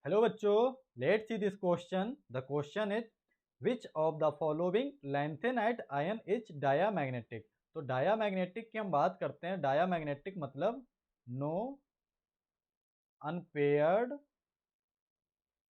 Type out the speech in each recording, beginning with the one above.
Hello बच्चों, let's see this question. The question is which of the following lanthanide ion is diamagnetic. तो diamagnetic की हम बात करते हैं। डायामैग्नेटिक मतलब नो अनपेयर्ड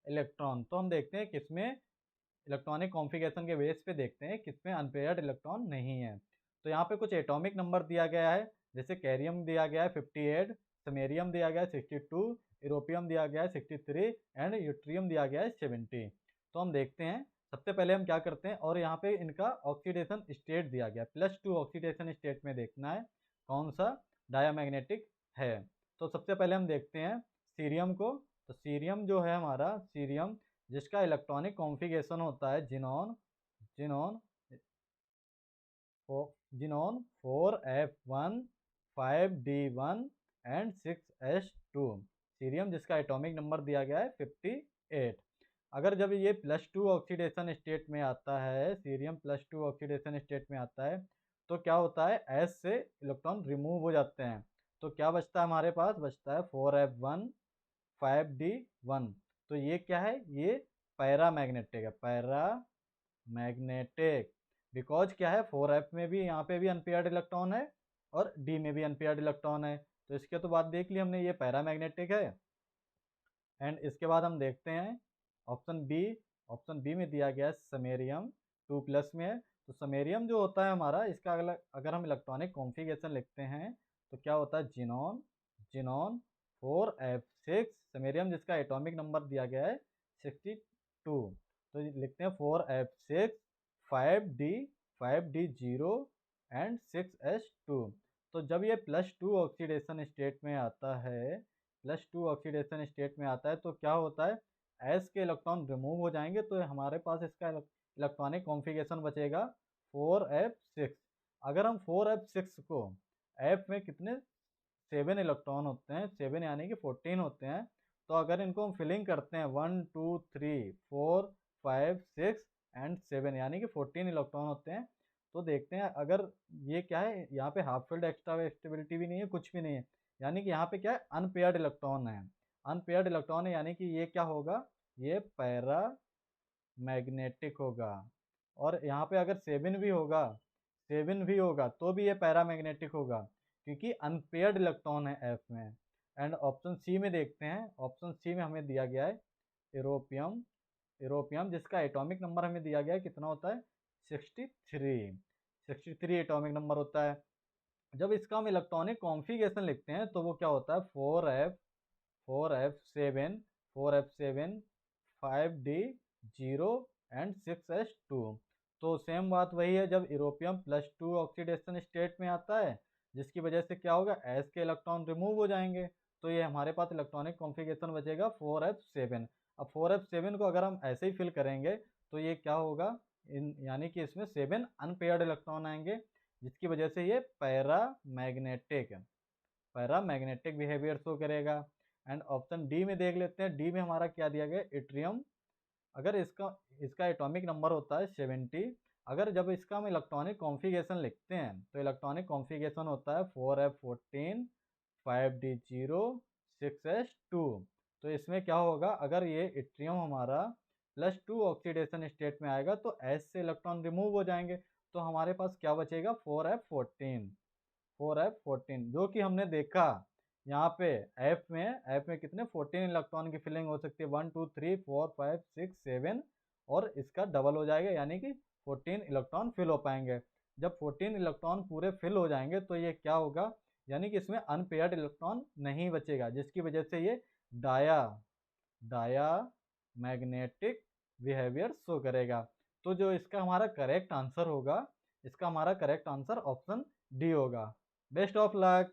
इलेक्ट्रॉन। तो हम देखते हैं किसमें इलेक्ट्रॉनिक कॉन्फ़िगरेशन के बेस पे देखते हैं किसमें अनपेयर्ड इलेक्ट्रॉन नहीं है। तो यहाँ पे कुछ एटॉमिक नंबर दिया गया है, जैसे कैरियम दिया गया है 58, समेरियम दिया गया है 62, यूरोपियम दिया गया है 63 एंड यूट्रियम दिया गया है 70। तो हम देखते हैं, सबसे पहले हम क्या करते हैं, और यहाँ पे इनका ऑक्सीडेशन स्टेट दिया गया है, +2 ऑक्सीडेशन स्टेट में देखना है कौन सा डायामैग्नेटिक है। तो सबसे पहले हम देखते हैं सीरियम को। तो सीरियम जो है हमारा, सीरियम जिसका इलेक्ट्रॉनिक कॉन्फ़िगरेशन होता है xenon xenon xenon 4f1 5d1 and 6s2। Cerium जिसका एटॉमिक नंबर दिया गया है 58। अगर जब ये +2 ऑक्सीडेशन स्टेट में आता है, सीरियम +2 ऑक्सीडेशन स्टेट में आता है, तो क्या होता है, एस से इलेक्ट्रॉन रिमूव हो जाते हैं। तो क्या बचता है हमारे पास, बचता है 4f1 5d1। तो ये क्या है, ये पैरा मैग्नेटिक है, पैरा मैग्नेटिक। बिकॉज क्या है, 4f में भी, यहाँ पे भी अनपेयर्ड इलेक्ट्रॉन है और डी में भी अनपेयर्ड इलेक्ट्रॉन है। तो इसके तो बात देख ली हमने, ये पैरा मैग्नेटिक है। एंड इसके बाद हम देखते हैं ऑप्शन बी। ऑप्शन बी में दिया गया है समेरियम 2+ में है। तो समेरियम जो होता है हमारा, इसका अगर हम इलेक्ट्रॉनिक कॉन्फ़िगरेशन लिखते हैं तो क्या होता है, जिनॉन जिनॉन 4f6। समेरियम जिसका एटॉमिक नंबर दिया गया है 62। तो लिखते हैं 4f6 5d0 एंड 6s2। तो जब ये +2 ऑक्सीडेशन स्टेट में आता है, +2 ऑक्सीडेशन स्टेट में आता है, तो क्या होता है, एस के इलेक्ट्रॉन रिमूव हो जाएंगे, तो हमारे पास इसका इलेक्ट्रॉनिक कॉन्फ़िगरेशन बचेगा 4f6। अगर हम 4f6 को, एफ में कितने 7 इलेक्ट्रॉन होते हैं, 7 यानी कि 14 होते हैं। तो अगर इनको हम फिलिंग करते हैं 1 2 3 4 5 6 एंड 7 यानी कि 14 इलेक्ट्रॉन होते हैं। तो देखते हैं, अगर ये क्या है, यहाँ पे हाफ फील्ड एक्स्ट्रा स्टेबिलिटी भी नहीं है, कुछ भी नहीं है, यानी कि यहाँ पे क्या है, अनपेयर्ड इलेक्ट्रॉन है। अनपेयर्ड इलेक्ट्रॉन है यानी कि ये क्या होगा, ये पैरा मैग्नेटिक होगा। और यहाँ पे अगर 7 भी होगा तो भी ये पैरा मैग्नेटिक होगा, क्योंकि अनपेयर्ड इलेक्ट्रॉन है एफ में। एंड ऑप्शन सी में देखते हैं। ऑप्शन सी में हमें दिया गया है यूरोपियम यूरोपियम जिसका एटॉमिक नंबर हमें दिया गया है, कितना होता है, 63 एटॉमिक नंबर होता है। जब इसका हम इलेक्ट्रॉनिक कॉन्फ़िगरेशन लिखते हैं तो वो क्या होता है, 4f7 5d0 एंड 6s2। तो सेम बात वही है, जब यूरोपियम +2 ऑक्सीडेशन स्टेट में आता है, जिसकी वजह से क्या होगा, एस के इलेक्ट्रॉन रिमूव हो जाएंगे, तो ये हमारे पास इलेक्ट्रॉनिक कॉन्फ़िगरेशन बचेगा 4f7। अब 4f7 को अगर हम ऐसे ही फिल करेंगे तो ये क्या होगा, यानी कि इसमें 7 अनपेयर्ड इलेक्ट्रॉन आएंगे, जिसकी वजह से ये पैरामैग्नेटिक बिहेवियर शो करेगा। एंड ऑप्शन डी में देख लेते हैं। डी में हमारा क्या दिया गया, इट्रियम। अगर इसका इसका एटॉमिक नंबर होता है 70। अगर जब इसका हम इलेक्ट्रॉनिक कॉन्फ़िगरेशन लिखते हैं तो इलेक्ट्रॉनिक कॉन्फ़िगरेशन होता है 4f14 5d0 6s2। तो इसमें क्या होगा, अगर ये इट्रियम हमारा +2 ऑक्सीडेशन स्टेट में आएगा तो एस से इलेक्ट्रॉन रिमूव हो जाएंगे, तो हमारे पास क्या बचेगा, 4f14 जो कि हमने देखा यहाँ पे एफ में कितने 14 इलेक्ट्रॉन की फिलिंग हो सकती है, 1 2 3 4 5 6 7, और इसका डबल हो जाएगा, यानी कि 14 इलेक्ट्रॉन फिल हो पाएंगे। जब 14 इलेक्ट्रॉन पूरे फिल हो जाएंगे तो ये क्या होगा, यानी कि इसमें अनपेयर्ड इलेक्ट्रॉन नहीं बचेगा, जिसकी वजह से ये dia diamagnetic behaviour show करेगा। तो जो इसका हमारा करेक्ट आंसर होगा, इसका हमारा करेक्ट आंसर ऑप्शन डी होगा। Best of luck.